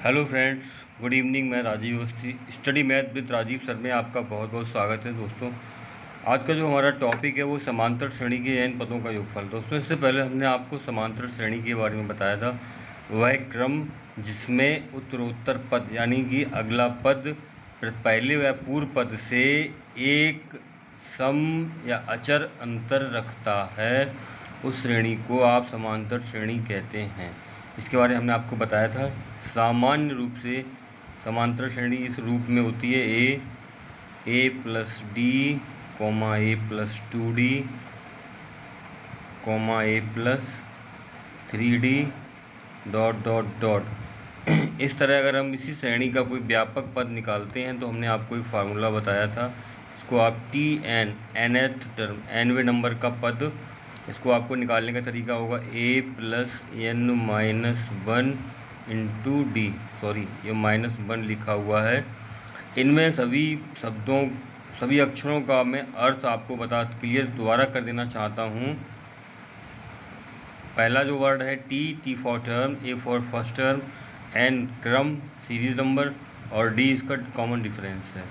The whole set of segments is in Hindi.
Hello friends, good evening. मैं Rajeev Awasthi, study math with Rajeev sir में आपका बहुत बहुत स्वागत है। दोस्तों, आज का जो हमारा टॉपिक है वो समांतर श्रेणी के n पदों का योगफल। दोस्तों, इससे पहले हमने आपको समांतर श्रेणी के बारे में बताया था। वह क्रम जिसमें उत्तरोत्तर पद यानी कि अगला पद पहले व पूर्व पद से एक सम या अचर अंतर रखता है, उस श्रेणी को आप समांतर श्रेणी कहते हैं। इसके बारे में हमने आपको बताया था। सामान्य रूप से समांतर श्रेणी इस रूप में होती है: a plus d comma a plus 2d comma a plus 3d dot dot dot. इस तरह अगर हम इसी श्रेणी का कोई व्यापक पद निकालते हैं तो हमने आपको एक फार्मूला बताया था। इसको आप टी एन nth टर्म nवें नंबर का पद, इसको आपको निकालने का तरीका होगा a plus n minus 1 into D. Sorry, ये -1 लिखा हुआ है। इनमें सभी शब्दों, सभी अक्षरों का मैं अर्थ आपको क्लियर दोबारा कर देना चाहता हूँ। पहला जो वर्ड है T for term, A for first term, N क्रम सीरीज नंबर और डी इसका कॉमन डिफरेंस है।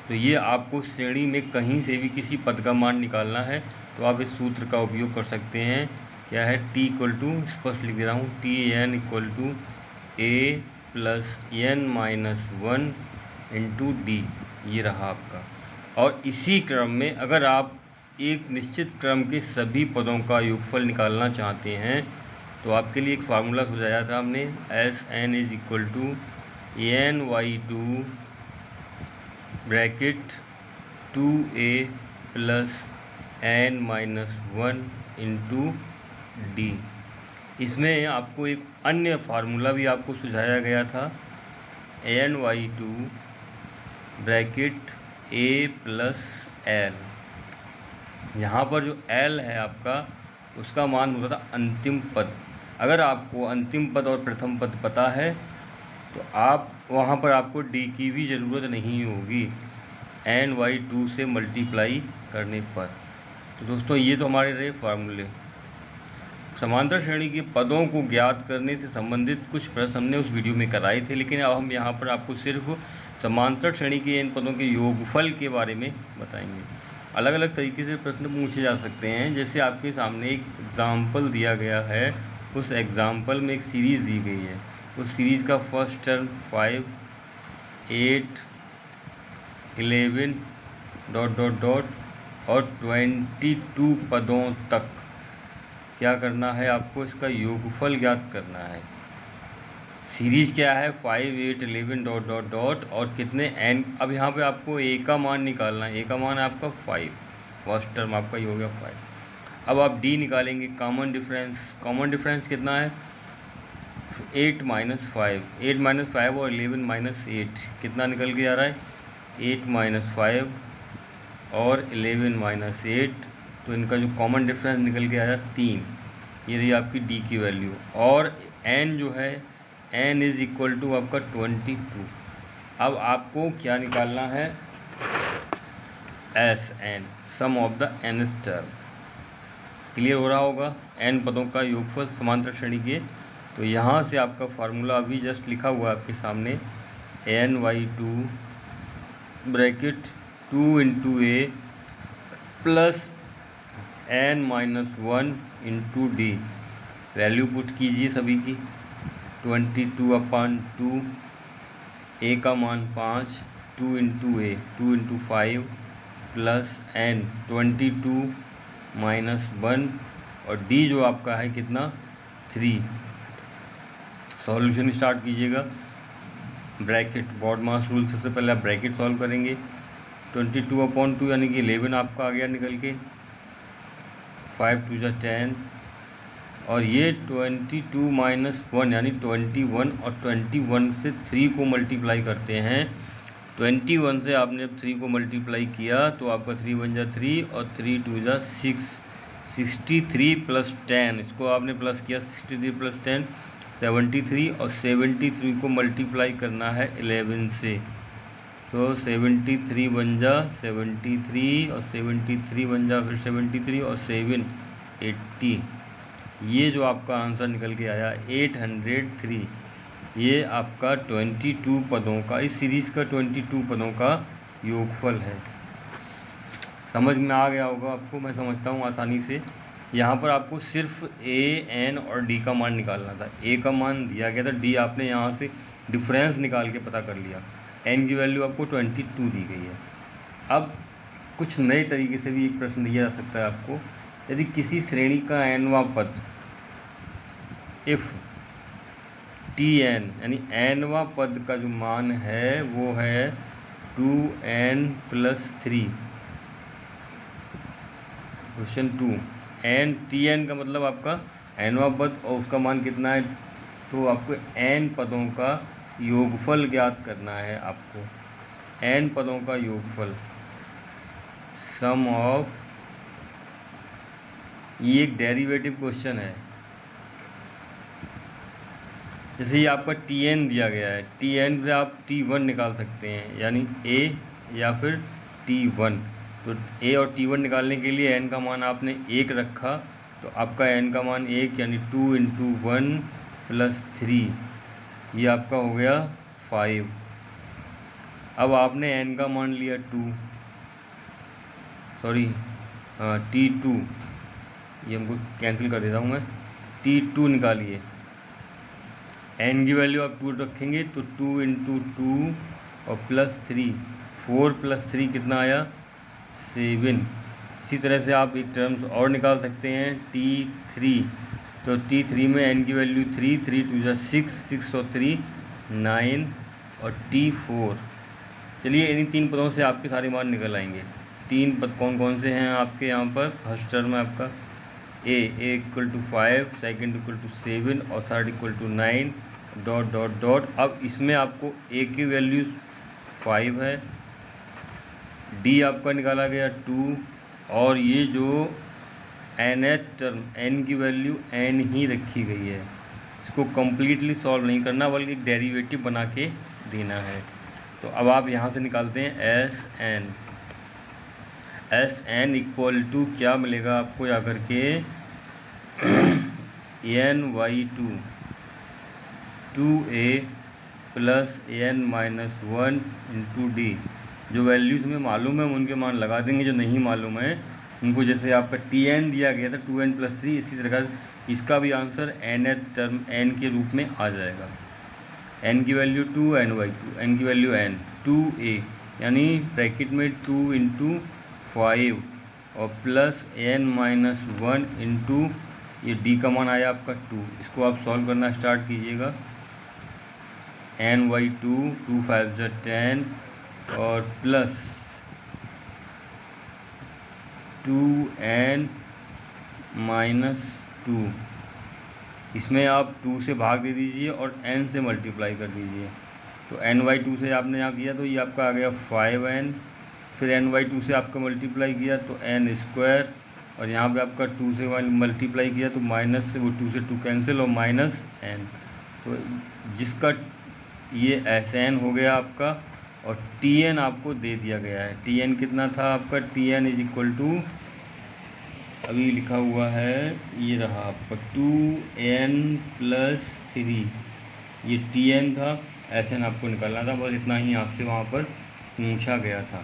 तो ये आपको श्रेणी में कहीं से भी किसी पद का मान निकालना है तो आप इस सूत्र का उपयोग कर सकते हैं। क्या है? टी इक्वल टू, स्पष्ट लिख दे रहा हूँ, T N equal to A plus N minus 1 into D. ये रहा आपका। और इसी क्रम में अगर आप एक निश्चित क्रम के सभी पदों का योगफल निकालना चाहते हैं तो आपके लिए एक फार्मूला सुझाया था हमने, S N is equal to N by two bracket 2a plus N minus 1 into D. इसमें आपको एक अन्य फार्मूला भी आपको सुझाया गया था, N by two bracket A plus L. यहाँ पर जो एल है आपका, उसका मान होता था अंतिम पद। अगर आपको अंतिम पद और प्रथम पद पता है तो आप वहाँ पर आपको डी की भी ज़रूरत नहीं होगी एन वाई टू से मल्टीप्लाई करने पर। तो दोस्तों, ये तो हमारे रहे फार्मूले। समांतर श्रेणी के पदों को ज्ञात करने से संबंधित कुछ प्रश्न हमने उस वीडियो में कराए थे, लेकिन अब हम यहाँ पर आपको सिर्फ समांतर श्रेणी के इन पदों के योगफल के बारे में बताएंगे। अलग अलग तरीके से प्रश्न पूछे जा सकते हैं। जैसे आपके सामने एक एग्ज़ाम्पल दिया गया है, उस एग्ज़ाम्पल में एक सीरीज़ दी गई है। उस सीरीज़ का first term 5, 8, 11 dot dot dot और 22 पदों तक क्या करना है आपको? इसका योगफल ज्ञात करना है। सीरीज़ क्या है? 5, 8, 11 डॉट डॉट डॉट और कितने n। अब यहाँ पे आपको a का मान निकालना है। a का मान है आपका 5, फर्स्ट टर्म आपका ये हो गया 5। अब आप d निकालेंगे, कॉमन डिफरेंस। कॉमन डिफरेंस कितना है? 8 माइनस 5, 8 माइनस 5 और 11 माइनस 8 कितना निकल के आ रहा है? 8 माइनस 5 और 11 माइनस 8। तो इनका जो कॉमन डिफरेंस निकल के आया 3। ये रही आपकी डी की वैल्यू। और एन जो है, एन इज़ इक्वल टू आपका 22। अब आपको क्या निकालना है? S N, sum of the N term. Clear हो रहा होगा? एन पदों का योगफल समांतर श्रेणी के। तो यहाँ से आपका फार्मूला अभी जस्ट लिखा हुआ है आपके सामने, n by two bracket 2 into a plus N minus 1 into d. Value put कीजिए सभी की। 22/2, ए का मान 5, 2 into a 2 into 5 plus n 22 minus 1 और डी जो आपका है कितना? 3। सॉल्यूशन स्टार्ट कीजिएगा। ब्रैकेट, बॉड मास रूल, सबसे पहले आप ब्रैकेट सॉल्व करेंगे। 22/2 यानी कि 11 आपका आ गया निकल के। 5 2 जा 10 और ये 22 माइनस 1 यानी 21 और 21 से 3 को मल्टीप्लाई करते हैं। 21 से आपने 3 को मल्टीप्लाई किया तो आपका 3 1 जा 3 और 3 2 जा 6, 63 प्लस 10। इसको आपने प्लस किया, 63 प्लस 10 73 और 73 को मल्टीप्लाई करना है 11 से। तो 73 बन जा 73 और 73 बन जा फिर 73 और 7 80। ये जो आपका आंसर निकल के आया 803। ये आपका 22 पदों का, इस सीरीज़ का 22 पदों का योगफल है। समझ में आ गया होगा आपको, मैं समझता हूँ आसानी से। यहाँ पर आपको सिर्फ ए, एन और डी का मान निकालना था। ए का मान दिया गया था, डी आपने यहाँ से डिफरेंस निकाल के पता कर लिया। एन की वैल्यू आपको 22 दी गई है। अब कुछ नए तरीके से भी एक प्रश्न दिया जा सकता है आपको। यदि किसी श्रेणी का एनवा पद, इफ़ टी एन, यानी एनवा पद का जो मान है वो है 2n+3। Question 2, N T N का मतलब आपका एनवा पद और उसका मान कितना है, तो आपको एन पदों का योगफल ज्ञात करना है। आपको एन पदों का योगफल, सम ऑफ, ये एक डेरिवेटिव क्वेश्चन है। जैसे ये आपका टी एन दिया गया है, टी एन से आप T1 निकाल सकते हैं, यानी ए या फिर T1। तो ए और T1 निकालने के लिए एन का मान आपने 1 रखा, तो आपका एन का मान 1 यानी 2 × 1 + 3, ये आपका हो गया 5। अब आपने एन का मान लिया 2, सॉरी T2, ये हमको कैंसिल कर देता हूँ मैं, T2 निकालिए। एन की वैल्यू आप 2 रखेंगे तो 2 × 2 और +3, 4 + 3 कितना आया, 7। इसी तरह से आप एक टर्म्स और निकाल सकते हैं, T3। तो T3 में एन की वैल्यू 3, 3 × 2 = 6, 6 और 3 9, और T4। चलिए इन्हीं 3 पदों से आपके सारे मान निकल आएंगे। 3 पद कौन कौन से हैं आपके यहाँ पर? फर्स्ट टर्म है आपका ए = 5, सेकेंड = 7 और थर्ड = 9, ... अब इसमें आपको ए की वैल्यू 5 है, डी आपका निकाला गया 2, और ये जो nth टर्म n की वैल्यू n ही रखी गई है। इसको कम्प्लीटली सॉल्व नहीं करना बल्कि एक डेरिवेटिव बना के देना है। तो अब आप यहाँ से निकालते हैं एस एन इक्वल टू क्या मिलेगा आपको जा कर के, n/2 2a + n-1 × d। जो वैल्यूज़ हमें मालूम है उनके मान लगा देंगे, जो नहीं मालूम है उनको, जैसे आपका Tn दिया गया था 2n+3, इसी तरह इसका भी आंसर nth टर्म n के रूप में आ जाएगा। n की वैल्यू 2, n/2, n की वैल्यू n, 2a यानी ब्रैकेट में 2 × 5 और +n-1 × ये d का मान आया आपका 2। इसको आप सॉल्व करना स्टार्ट कीजिएगा। n/2, 2 × 5 = 10 और प्लस 2n - 2, इसमें आप 2 से भाग दे दीजिए और n से मल्टीप्लाई कर दीजिए। तो n/2 से आपने यहाँ किया तो ये आपका आ गया 5n, फिर n/2 से आपका मल्टीप्लाई किया तो n², और यहाँ पे आपका 2 से मल्टीप्लाई किया तो माइनस से, वो 2 से 2 कैंसिल और -n। तो जिसका ये Sn हो गया आपका, और Tn आपको दे दिया गया है। Tn कितना था आपका, Tn = अभी लिखा हुआ है, ये रहा आपका 2n+3, ये Tn था। Sn आपको निकालना था, बस इतना ही आपसे वहाँ पर पूछा गया था।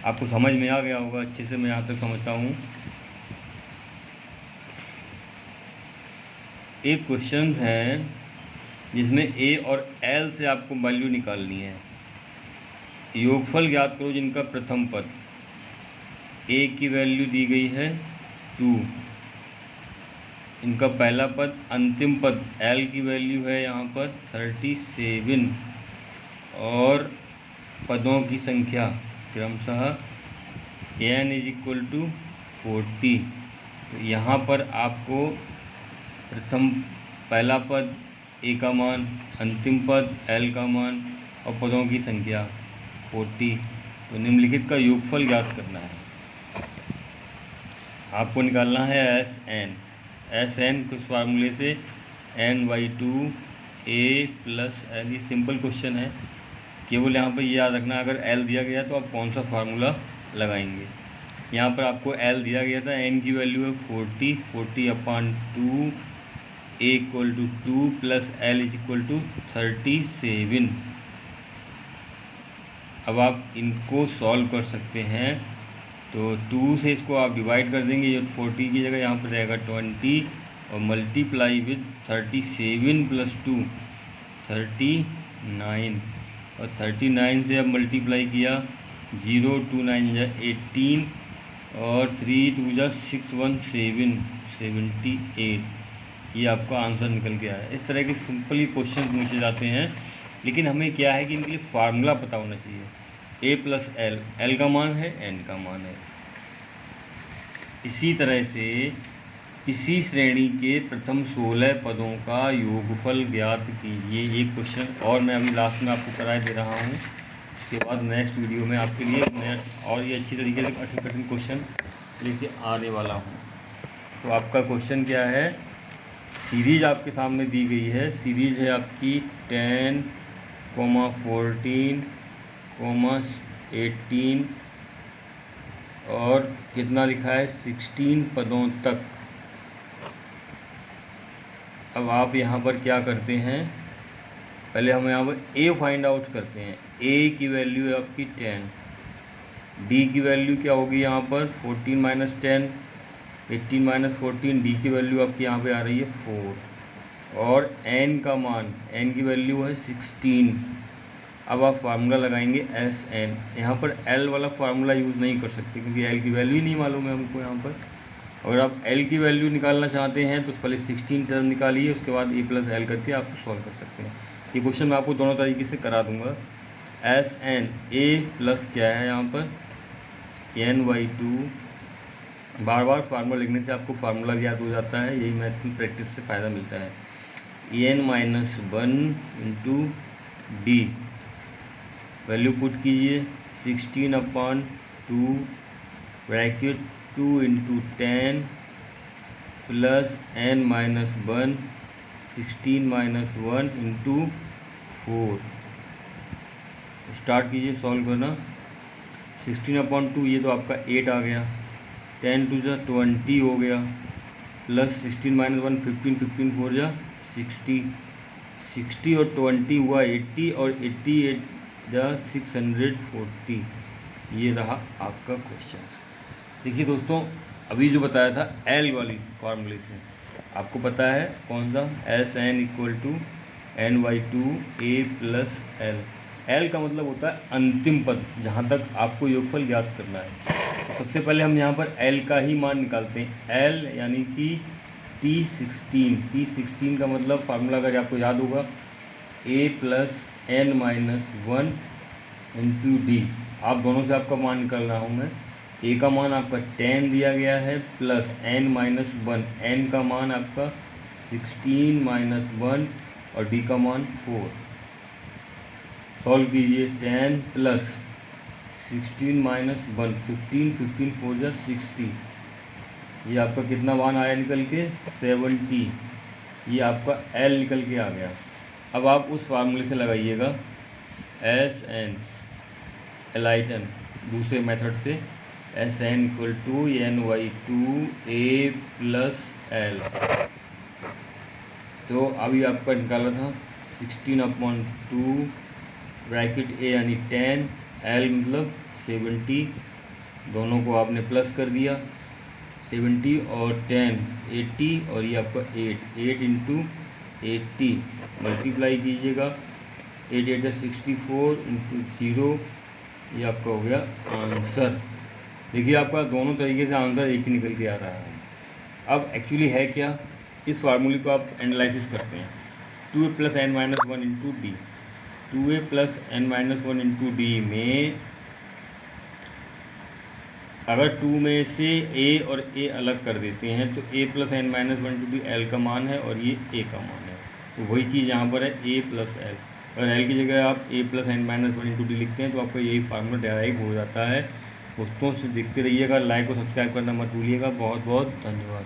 आपको समझ में आ गया होगा अच्छे से, मैं यहाँ तक समझता हूँ। एक क्वेश्चन है जिसमें a और l से आपको वैल्यू निकालनी है। योगफल ज्ञात करो जिनका प्रथम पद, a की वैल्यू दी गई है 2, इनका पहला पद, अंतिम पद l की वैल्यू है यहाँ पर 37, और पदों की संख्या क्रमशः n = 40। तो यहाँ पर आपको प्रथम पहला पद a का मान, अंतिम पद l का मान और पदों की संख्या 40, तो निम्नलिखित का योगफल ज्ञात करना है। आपको निकालना है Sn कुछ फार्मूले से n/2 a + l। ये सिंपल क्वेश्चन है, केवल यहाँ पर ये याद रखना अगर l दिया गया तो आप कौन सा फार्मूला लगाएंगे। यहाँ पर आपको l दिया गया था, n की वैल्यू है 40, 40/2 a equal to 2 plus l is equal to 37। अब आप इनको सॉल्व कर सकते हैं, तो 2 से इसको आप डिवाइड कर देंगे, ये 40 की जगह यहाँ पर रहेगा 20 और मल्टीप्लाई विद 37 प्लस 2 39 और 39 से अब मल्टीप्लाई किया 0 2 9 जा 18 और 3 2 जा 6 1 7 78। ये आपका आंसर निकल के आया। इस तरह के सिंपल ही क्वेश्चन पूछे जाते हैं, लेकिन हमें क्या है कि इनके लिए फार्मूला पता होना चाहिए। ए प्लस एल, एल का मान है, एन का मान है। इसी तरह से इसी श्रेणी के प्रथम 16 पदों का योगफल ज्ञात कीजिए। ये क्वेश्चन और मैं अभी लास्ट में आपको कराए दे रहा हूँ। उसके बाद नेक्स्ट वीडियो में आपके लिए मैं और ये अच्छी तरीके से कठिन क्वेश्चन लेके आने वाला हूँ। तो आपका क्वेश्चन क्या है, सीरीज आपके सामने दी गई है। सीरीज है आपकी 10, 14, 18 और कितना लिखा है 16 पदों तक। अब आप यहाँ पर क्या करते हैं, पहले हम यहाँ पर ए फाइंड आउट करते हैं। ए की वैल्यू है आपकी 10, डी की वैल्यू क्या होगी यहाँ पर 14 माइनस 10, 18 माइनस 14, डी की वैल्यू आपकी यहाँ पे आ रही है 4 और एन का मान, एन की वैल्यू है 16। अब आप फार्मूला लगाएंगे एस एन। यहाँ पर एल वाला फार्मूला यूज़ नहीं कर सकते क्योंकि एल की वैल्यू ही नहीं मालूम है हमको यहाँ पर। अगर आप एल की वैल्यू निकालना चाहते हैं तो पहले 16 टर्म निकालिए, उसके बाद ए प्लस एल करके आप सॉल्व कर सकते हैं। ये क्वेश्चन मैं आपको दोनों तरीके से करा दूँगा। एस एन, ए प्लस क्या है यहाँ पर n/2। बार बार फार्मूला लिखने से आपको फार्मूला याद हो जाता है, यही मैथ में प्रैक्टिस से फ़ायदा मिलता है। n-1 into d, value put कीजिए 16/2 bracket 2 into 10 plus n-1 16-1 into 4। Start कीजिए सॉल्व करना। 16/2 ये तो आपका 8 आ गया, 10 टू जा 20 हो गया, प्लस 16-1 15, 15 4 जा 60, 60 और 20 हुआ 80 और 88 जा 640। ये रहा आपका क्वेश्चन। देखिए दोस्तों, अभी जो बताया था एल वाली फार्मूले से आपको पता है कौन सा, S N equal to n/2 A plus L. L का मतलब होता है अंतिम पद, जहाँ तक आपको योगफल ज्ञात करना है। तो सबसे पहले हम यहाँ पर एल का ही मान निकालते हैं। एल यानी कि T16 का मतलब फार्मूला अगर आपको याद होगा ए प्लस n-1 इंटू डी। आप दोनों से आपका मान निकाल रहा हूँ मैं। ए का मान आपका 10 दिया गया है प्लस n-1, एन का मान आपका 16-1 और डी का मान 4। सॉल्व कीजिए 10 प्लस 16-1 15, 15 4 जा 60। ये आपका कितना मान आया निकल के 70। ये आपका एल निकल के आ गया। अब आप उस फार्मूले से लगाइएगा एस एन एलाइटन दूसरे मेथड से, S N equal to n/2 A plus L. तो अभी आपका निकाला था 16/2 ब्रैकेट ए यानी 10, एल मतलब 70, दोनों को आपने प्लस कर दिया 70 और 10 80 और ये आपका 8 इंटू 80 मल्टीप्लाई कीजिएगा 8 8 64 इंटू 0। ये आपका हो गया आंसर। देखिए आपका दोनों तरीके से आंसर एक ही निकल के आ रहा है। अब एक्चुअली है क्या, इस फार्मूले को आप एनालिसिस करते हैं। 2a plus n-1 into D, 2a plus n-1 into D में अगर 2 में से a और a अलग कर देते हैं तो a plus n-1 into D L का मान है और ये a का मान है। तो वही चीज़ यहाँ पर है a प्लस एल। अगर एल की जगह आप a plus n-1 into D लिखते हैं तो आपका यही फार्मूला डेराइव हो जाता है। दोस्तों से देखते रहिएगा, लाइक और सब्सक्राइब करना मत भूलिएगा। बहुत बहुत धन्यवाद।